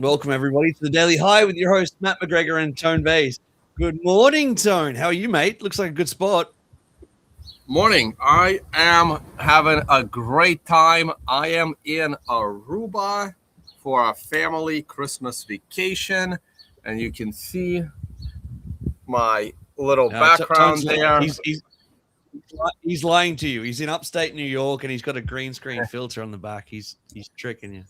Welcome, everybody, to the Daily High with your host, Matt McGregor and Tone Bays. Good morning, Tone. How are you, mate? Looks like a good spot. Morning. I am having a great time. I am in Aruba for a family Christmas vacation, and you can see my little background there. He's lying to you. He's in upstate New York, and he's got a green screen filter on the back. He's tricking you.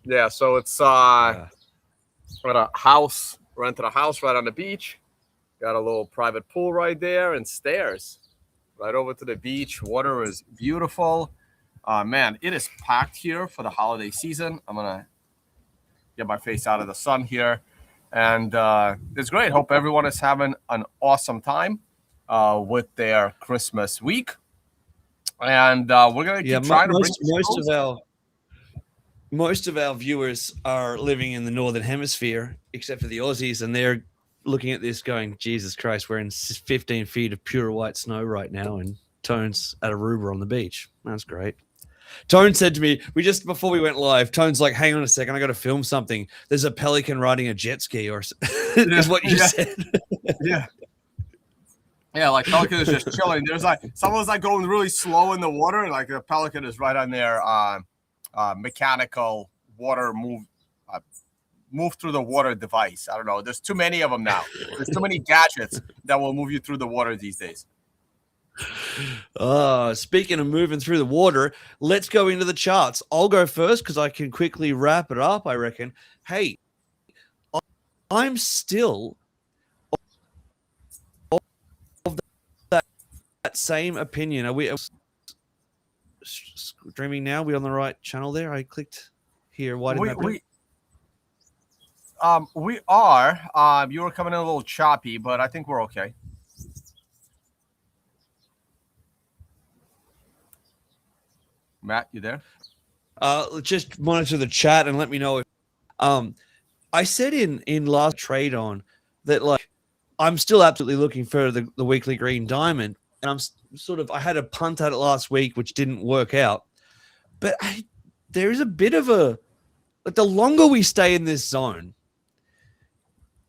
Yeah, so it's at a house, rented a house right on the beach. Got a little private pool right there and stairs right over to the beach. Water is beautiful. Man, it is packed here for the holiday season. I'm going to get my face out of the sun here. And it's great. Hope everyone is having an awesome time with their Christmas week. And we're going to keep trying to bring most of our viewers are living in the Northern Hemisphere, except for the Aussies, and they're looking at this going, Jesus Christ, we're in 15 feet of pure white snow right now, and Tone's at Aruba on the beach. That's great. Tone said to me, before we went live, Tone's like, hang on a second, I got to film something. There's a pelican riding a jet ski, or is what you said. Yeah, like pelican is just chilling. There's like someone's like going really slow in the water, and like the pelican is right on their mechanical water move through the water device. I don't know. There's too many of them now. There's too many gadgets that will move you through the water these days. Speaking of moving through the water, let's go into the charts. I'll go first because I can quickly wrap it up, I reckon. Hey, I'm still of that same opinion. Are we streaming now? We on the right channel there? I clicked here. Why didn't we are. You were coming in a little choppy, but I think we're okay. Matt, you there? Just monitor the chat and let me know if I said in last trade on that, like, I'm still absolutely looking for the weekly green diamond, and I'm I had a punt at it last week which didn't work out, but there is a bit of the longer we stay in this zone,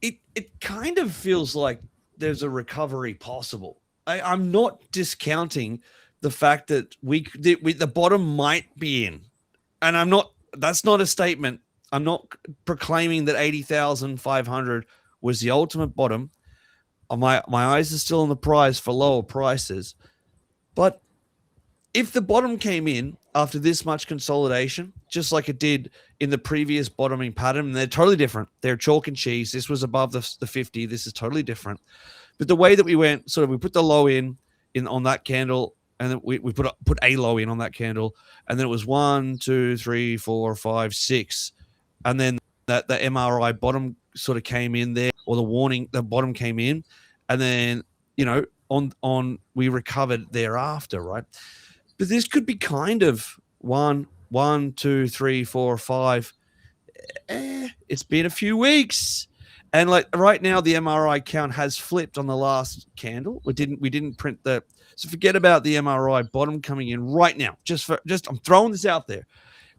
it kind of feels like there's a recovery possible. I'm not discounting the fact that the bottom might be in, and that's not a statement. I'm not proclaiming that 80,500 was the ultimate bottom. My eyes are still on the prize for lower prices, but if the bottom came in after this much consolidation, just like it did in the previous bottoming pattern, and they're totally different. They're chalk and cheese. This was above the 50. This is totally different. But the way that we went, we put the low in on that candle, and then we put a low in on that candle, and then it was 1, 2, 3, 4, 5, 6, and then the MRI bottom sort of came in there, or the bottom came in, and then on we recovered thereafter, right? But this could be kind of 1, 2, 3, 4, 5. It's been a few weeks, and like right now, the MRI count has flipped on the last candle. We didn't print so forget about the MRI bottom coming in right now. Just I'm throwing this out there.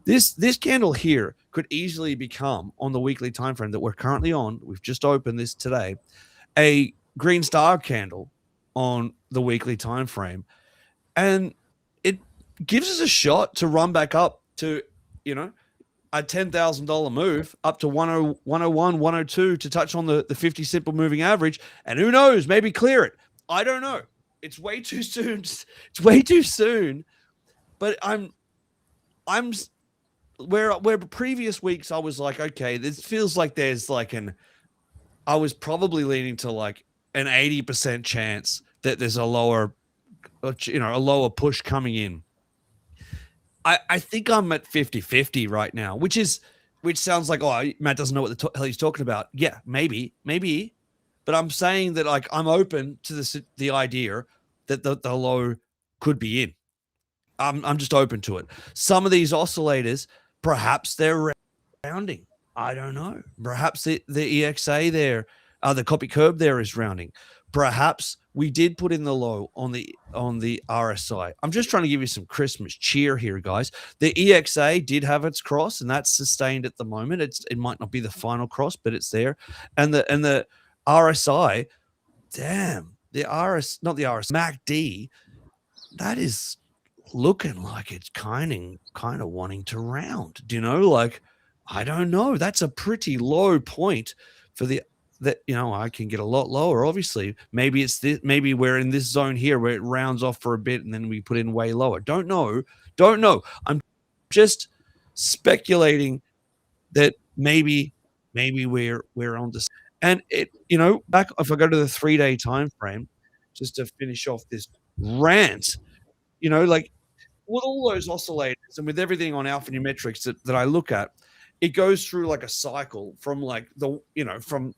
This candle here could easily become, on the weekly time frame that we're currently on, we've just opened this today, a green star candle on the weekly time frame, and it gives us a shot to run back up to a $10,000 move up to 101, 102 to touch on the 50 simple moving average, and who knows, maybe clear it. I don't know. It's way too soon. It's way too soon. But I'm where previous weeks I was like, okay, this feels like there's like I was probably leaning to like an 80% chance that there's a lower push coming in. I think I'm at 50-50 right now, which sounds like, oh, Matt doesn't know what the hell he's talking about. Yeah, maybe. But I'm saying that, like, I'm open to the idea that the low could be in. I'm just open to it. Some of these oscillators, perhaps they're rounding. I don't know. Perhaps the EXA there, the copy curve there is rounding. perhaps we did put in the low on the RSI. I'm just trying to give you some Christmas cheer here, guys. The EXA did have its cross, and that's sustained at the moment. It might not be the final cross, but it's there. And the RSI, damn, the MACD, that is looking like it's kind of wanting to round. Do you know? Like, I don't know. That's a pretty low point for that, you know, I can get a lot lower. Obviously, maybe it's this, maybe we're in this zone here where it rounds off for a bit and then we put in way lower. Don't know. I'm just speculating that maybe we're on this. And it, you know, back if I go to the 3-day time frame, just to finish off this rant, you know, like with all those oscillators and with everything on alphanumerics that I look at, it goes through like a cycle from like from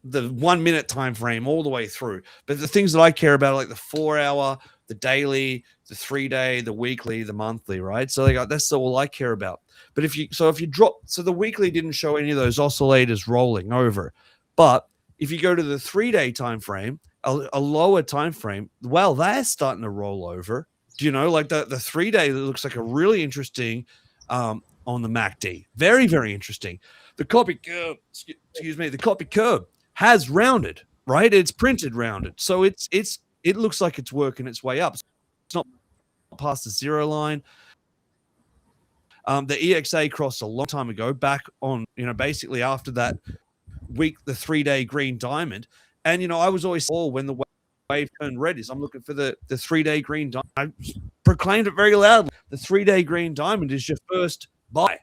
the 1 minute time frame all the way through. But the things that I care about are like the 4 hour, the daily, the 3-day, the weekly, the monthly, right? So like that's all I care about. But if you drop, so the weekly didn't show any of those oscillators rolling over. But if you go to the 3-day time frame, a lower time frame, well, they're starting to roll over. Do you know, like the 3-day looks like a really interesting on the MACD. Very, very interesting. The copy curve, the copy curve has rounded, right? It's printed rounded. So it looks like it's working its way up. It's not past the zero line. The EXA crossed a long time ago, back on, you know, basically after that week, the 3-day green diamond. And, you know, I was always when the wave turned red I'm looking for the 3-day green diamond. I proclaimed it very loudly. The 3-day green diamond is your first buy.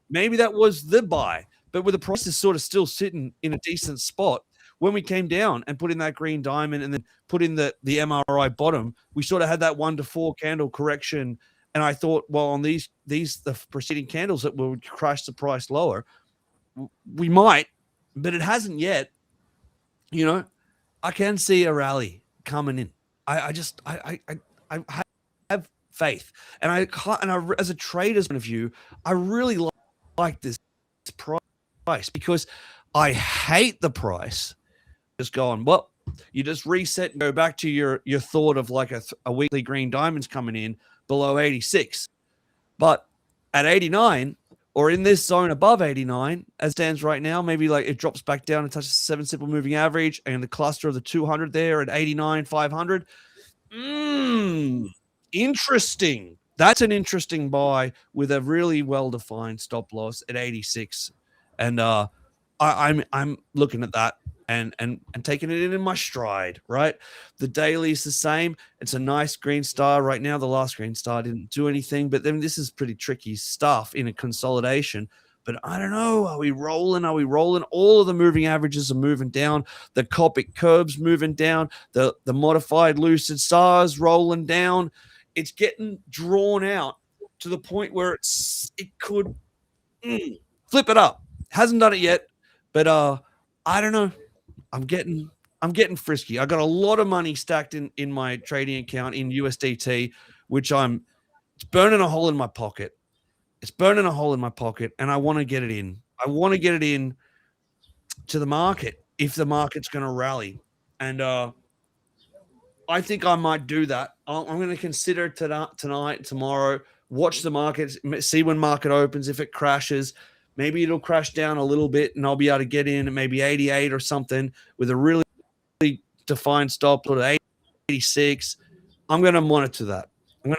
Maybe that was the buy, but with the prices sort of still sitting in a decent spot, when we came down and put in that green diamond and then put in the MRI bottom, we sort of had that 1 to 4 candle correction. And I thought, well, on the preceding candles that will crash the price lower, we might, but it hasn't yet. You know, I can see a rally coming in. I have faith, and I as a trader's point of view, I really like this price because I hate the price just going, well, you just reset and go back to your thought of like a weekly green diamond's coming in below 86, but at 89 or in this zone above 89 as stands right now, maybe like it drops back down and touches the 7 simple moving average and the cluster of the 200 there at 89 500. Interesting. That's an interesting buy with a really well-defined stop loss at 86. And I'm looking at that and taking it in my stride, right? The daily is the same. It's a nice green star right now. The last green star didn't do anything, but then this is pretty tricky stuff in a consolidation. But I don't know. Are we rolling? All of the moving averages are moving down. The Copic curve's moving down. The modified lucid stars rolling down. It's getting drawn out to the point where it could flip it up. Hasn't done it yet, but I don't know. I'm getting frisky. I got a lot of money stacked in my trading account in USDT, which it's burning a hole in my pocket. And I want to get it in. I want to get it in to the market if the market's going to rally. And I think I might do that. I'm going to consider tonight, tomorrow, watch the market, see when market opens. If it crashes, maybe it'll crash down a little bit and I'll be able to get in at maybe 88 or something with a really defined stop loss at 86. I'm going to monitor that. And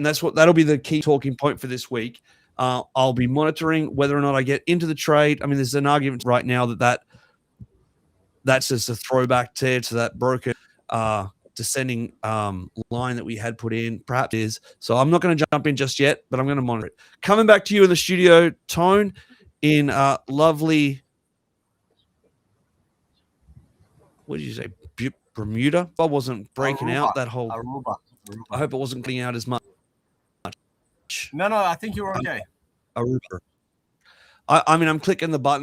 that'll be the key talking point for this week. I'll be monitoring whether or not I get into the trade. I mean, there's an argument right now that's just a throwback to that broken descending line that we had put in. Perhaps it is. So I'm not going to jump in just yet, but I'm going to monitor it. Coming back to you in the studio, Tone, in lovely, what did you say, Bermuda? I wasn't breaking Aruba. out that whole. Aruba. I hope it wasn't getting out as much. No, I think you were okay. Aruba. I mean, I'm clicking the button.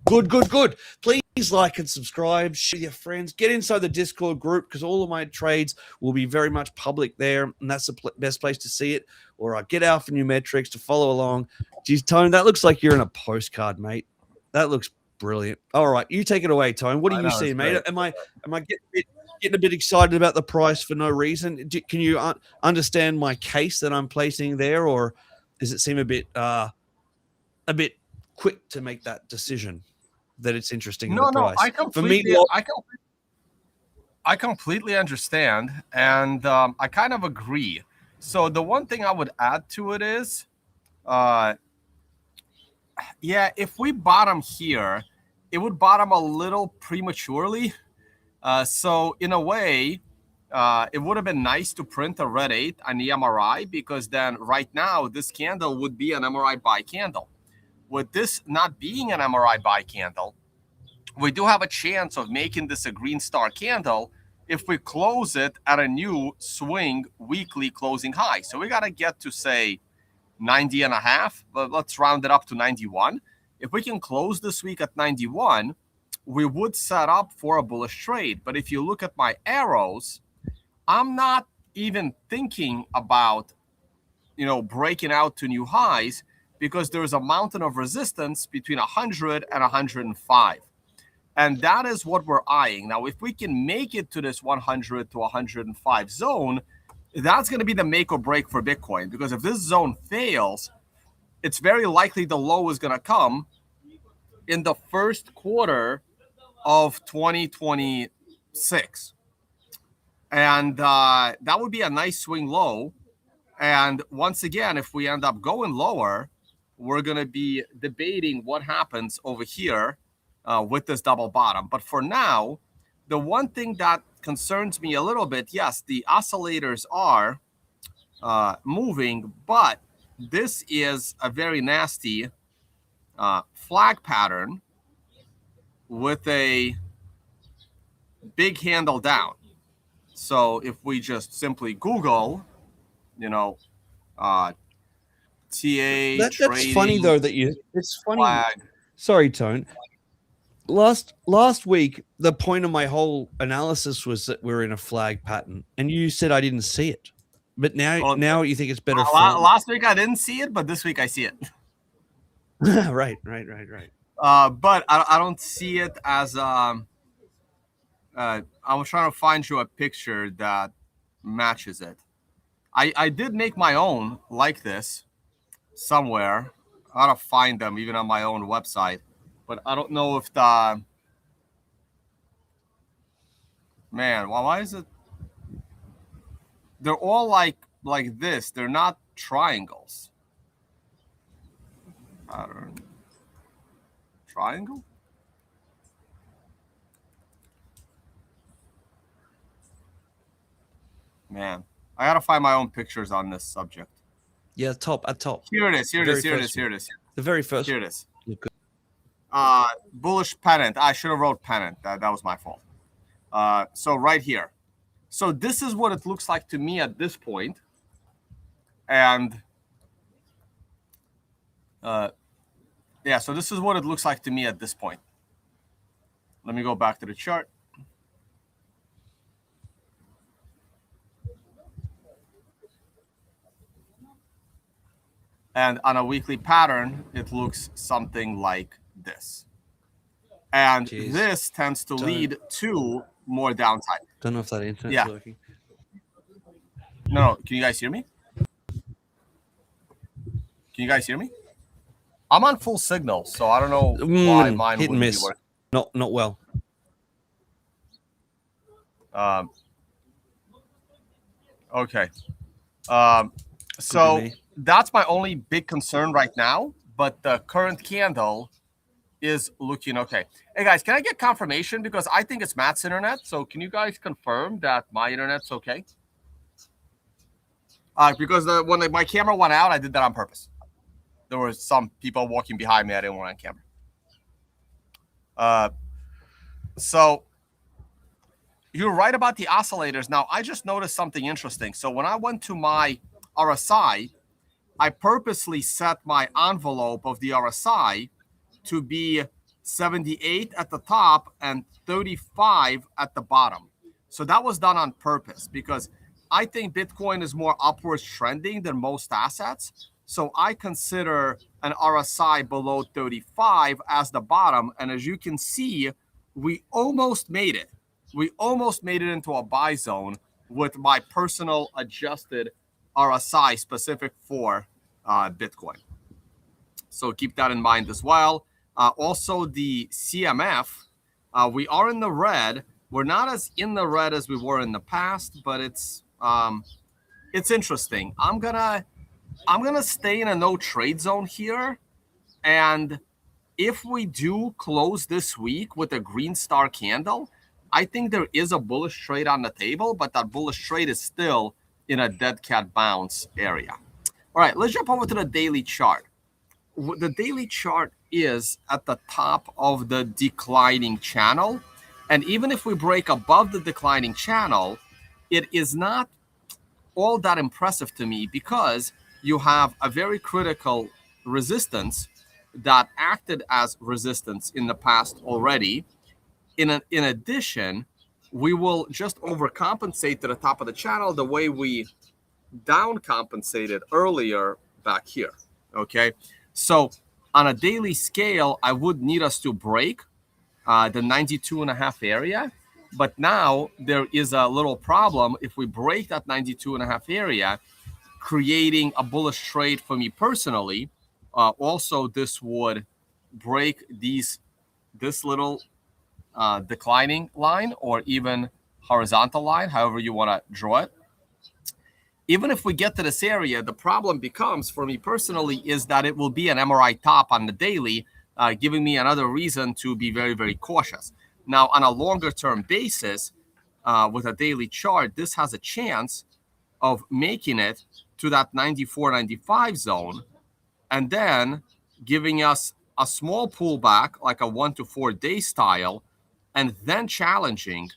Good. Please like and subscribe, share with your friends, get inside the Discord group because all of my trades will be very much public there, and that's the best place to see it. Or get alphanumerics to follow along. Geez, Tone, that looks like you're in a postcard, mate. That looks Brilliant. All right, you take it away, Tone. What are you seeing, mate? Am I getting a bit excited about the price for no reason? Can you understand my case that I'm placing there, or does it seem a bit quick to make that decision that it's interesting in the price? I completely understand, and I kind of agree. So the one thing I would add to it is, yeah, if we bottom here, it would bottom a little prematurely. So in a way, it would have been nice to print a red 8 on the MRI, because then right now this candle would be an MRI buy candle. With this not being an MRI buy candle, we do have a chance of making this a green star candle if we close it at a new swing weekly closing high. So we got to get to, say, 90.5, but let's round it up to 91. If we can close this week at 91, we would set up for a bullish trade. But if you look at my arrows, I'm not even thinking about, breaking out to new highs, because there's a mountain of resistance between 100 and 105. And that is what we're eyeing. Now, if we can make it to this 100 to 105 zone, that's going to be the make or break for Bitcoin, because if this zone fails, it's very likely the low is going to come in the first quarter of 2026. And that would be a nice swing low. And once again, if we end up going lower, we're going to be debating what happens over here with this double bottom. But for now, the one thing that concerns me a little bit, yes, the oscillators are moving, but this is a very nasty flag pattern with a big handle down. So if we just simply Google, TA that's trading, funny though that it's funny. Flag. Sorry, Tone. Last week, the point of my whole analysis was that we're in a flag pattern, and you said I didn't see it. But now you think it's better. Last week I didn't see it, but this week I see it. Right. But I don't see it as I was trying to find you a picture that matches it. I did make my own like this somewhere. I gotta find them even on my own website, but I don't know if the why is it? They're all like this. They're not triangles. Pattern. Triangle? Man, I gotta find my own pictures on this subject. Yeah, at top. Here it is. The very first. Here it is. Bullish pennant. I should have wrote pennant. That was my fault. So right here. So this is what it looks like to me at this point. And so this is what it looks like to me at this point. Let me go back to the chart. And on a weekly pattern, it looks something like this. And this tends to lead to more downside. Don't know if that internet's working. No. Can you guys hear me? I'm on full signal, so I don't know why mine wouldn't be working. Not well. Okay. So that's my only big concern right now, but the current candle is looking okay. Hey guys, can I get confirmation? Because I think it's Matt's internet. So can you guys confirm that my internet's okay? Because when my camera went out, I did that on purpose. There were some people walking behind me. I didn't want on camera. So you're right about the oscillators. Now, I just noticed something interesting. So when I went to my RSI, I purposely set my envelope of the RSI to be 78 at the top and 35 at the bottom. So that was done on purpose because I think Bitcoin is more upwards trending than most assets. So I consider an RSI below 35 as the bottom. And as you can see, we almost made it. We almost made it into a buy zone with my personal adjusted RSI specific for Bitcoin. So keep that in mind as well. Also, the CMF, we are in the red. We're not as in the red as we were in the past, but it's interesting. I'm gonna stay in a no trade zone here, and if we do close this week with a green star candle, I think there is a bullish trade on the table, but that bullish trade is still in a dead cat bounce area. All right, let's jump over to the daily chart. The daily chart is at the top of the declining channel. And even if we break above the declining channel, it is not all that impressive to me because you have a very critical resistance that acted as resistance in the past already. In addition, we will just overcompensate to the top of the channel the way we down compensated earlier back here. Okay, so on a daily scale, I would need us to break the 92.5 area. But now there is a little problem. If we break that 92.5 area, creating a bullish trade for me personally, also this would break this little declining line or even horizontal line, however you want to draw it. Even if we get to this area, the problem becomes for me personally is that it will be an MRI top on the daily, giving me another reason to be very, very cautious. Now, on a longer term basis, with a daily chart, this has a chance of making it to that 94, 95 zone, and then giving us a small pullback, like a 1 to 4 day style, and then challenging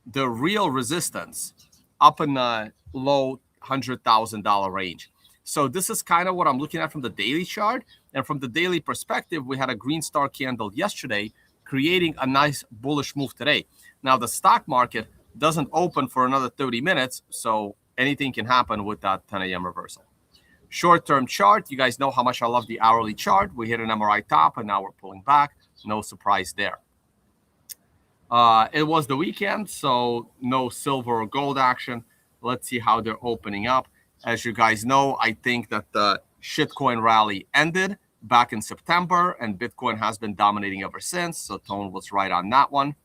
the real resistance up in the low $100,000 range. So this is kind of what I'm looking at from the daily chart. And from the daily perspective, we had a green star candle yesterday, creating a nice bullish move today. Now, the stock market doesn't open for another 30 minutes, so anything can happen with that 10 a.m. reversal. Short-term chart, you guys know how much I love the hourly chart. We hit an MRI top, and now we're pulling back. No surprise there. It was the weekend, so no silver or gold action. Let's see how they're opening up. As you guys know, I think that the shitcoin rally ended back in September, and Bitcoin has been dominating ever since. So Tone was right on that one.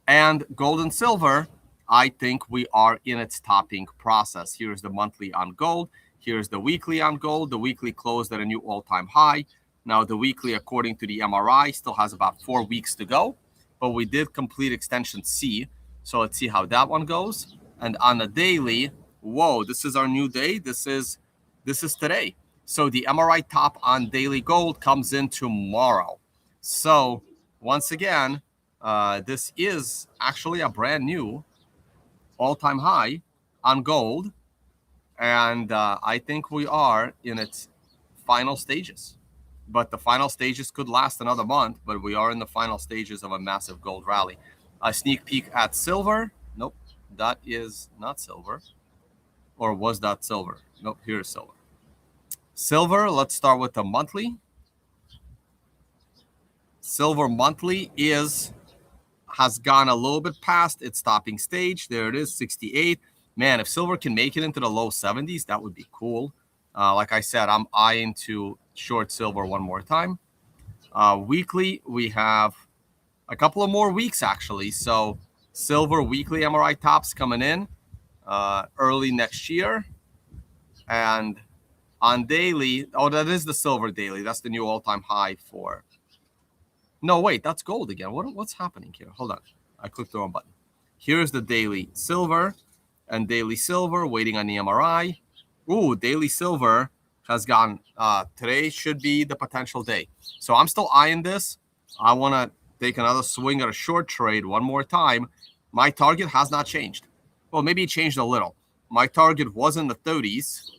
And gold and silver, I think we are in its topping process. Here's the monthly on gold. Here's the weekly on gold. The weekly closed at a new all-time high. Now, the weekly, according to the MRI, still has about 4 weeks to go. But we did complete extension C. So let's see how that one goes. And on the daily, whoa, this is our new day. This is today. So the MRI top on daily gold comes in tomorrow. So once again, this is actually a brand new all-time high on gold. And I think we are in its final stages. But the final stages could last another month, but we are in the final stages of a massive gold rally. A sneak peek at silver. Nope, that is not silver. Or was that silver? Nope, here's silver. Silver, let's start with the monthly. Silver monthly has gone a little bit past its topping stage. There it is, 68. Man, if silver can make it into the low 70s, that would be cool. Like I said, I'm eyeing to short silver one more time. Weekly, we have a couple of more weeks, actually. So silver weekly MRI tops coming in early next year. And on daily, oh, that is the silver daily. That's the new all-time high for... No, wait, that's gold again. What's happening here? Hold on. I clicked the wrong button. Here's the daily silver and daily silver waiting on the MRI. Ooh, daily silver has gone. Today should be the potential day. So I'm still eyeing this. I want to take another swing at a short trade one more time. My target has not changed. Well, maybe it changed a little. My target was in the 30s.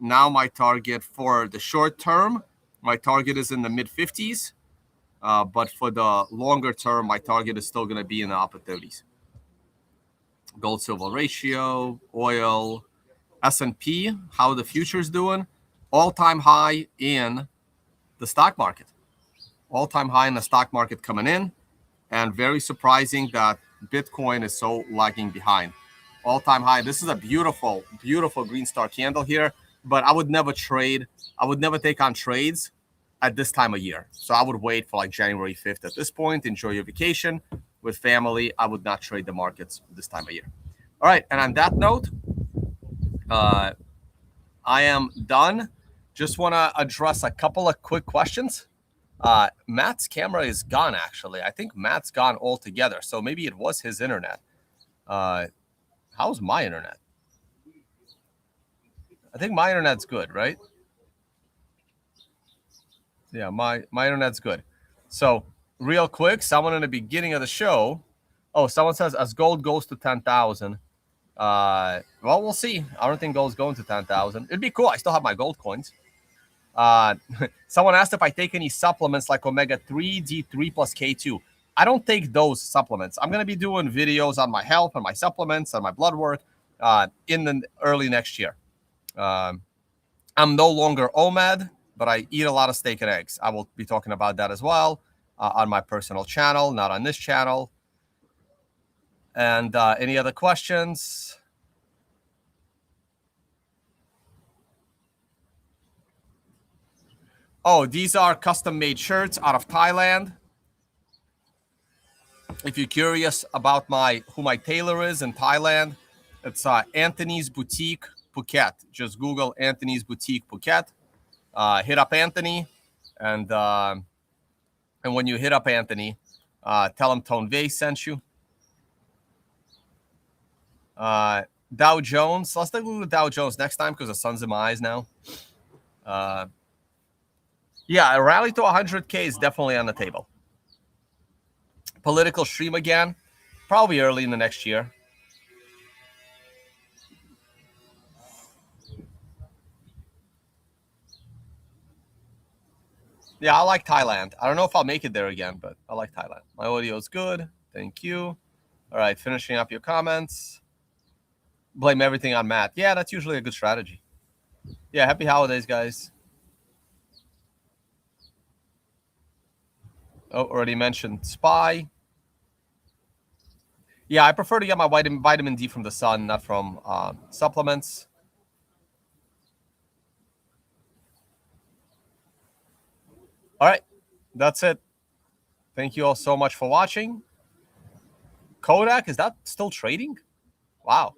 Now my target for the short term, my target is in the mid 50s. But for the longer term, my target is still going to be in the upper 30s. Gold silver ratio, oil, S&P, how the future's doing. all-time high in the stock market. All-time high in the stock market coming in, and very surprising that Bitcoin is so lagging behind. All-time high. This is a beautiful, beautiful green star candle here, but I would never trade. I would never take on trades at this time of year. So I would wait for like January 5th at this point. Enjoy your vacation with family. I would not trade the markets this time of year. All right. And on that note, I am done. Just want to address a couple of quick questions. Matt's camera is gone, actually. I think Matt's gone altogether. So maybe it was his internet. How's my internet? I think my internet's good, right? Yeah, my internet's good. So real quick, someone in the beginning of the show. Oh, someone says as gold goes to 10,000. Well, we'll see. I don't think gold's going to 10,000. It'd be cool. I still have my gold coins. Someone asked if I take any supplements like omega-3, D3 plus K2. I don't take those supplements. I'm going to be doing videos on my health and my supplements and my blood work in the early next year. I'm no longer OMAD, but I eat a lot of steak and eggs. I will be talking about that as well on my personal channel, not on this channel. And any other questions? Oh, these are custom-made shirts out of Thailand. If you're curious about who my tailor is in Thailand, it's Anthony's Boutique Phuket. Just Google Anthony's Boutique Phuket. Hit up Anthony, and when you hit up Anthony, tell him Tone Vase sent you. Dow Jones. Let's take a look at Dow Jones next time because the sun's in my eyes now. Yeah, a rally to 100K is definitely on the table. Political stream again, probably early in the next year. Yeah, I like Thailand. I don't know if I'll make it there again, but I like Thailand. My audio is good. Thank you. All right, finishing up your comments. Blame everything on Matt. Yeah, that's usually a good strategy. Yeah, happy holidays, guys. Oh, already mentioned SPY. Yeah, I prefer to get my vitamin D from the sun, not from supplements. All right, that's it. Thank you all so much for watching. Kodak, is that still trading? Wow.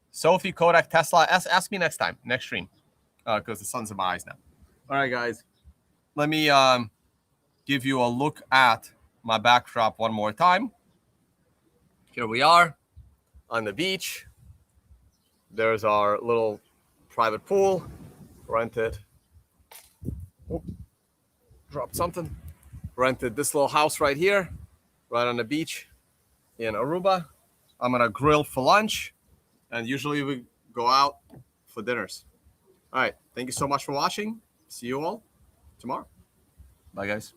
Sophie, Kodak, Tesla. Ask me next time, next stream, because the sun's in my eyes now. All right, guys. Let me give you a look at my backdrop one more time. Here we are on the beach. There's our little private pool, rented. Oh, dropped something. Rented this little house right here, right on the beach in Aruba. I'm gonna grill for lunch, and usually we go out for dinners. All right, thank you so much for watching. See you all tomorrow. Bye, guys.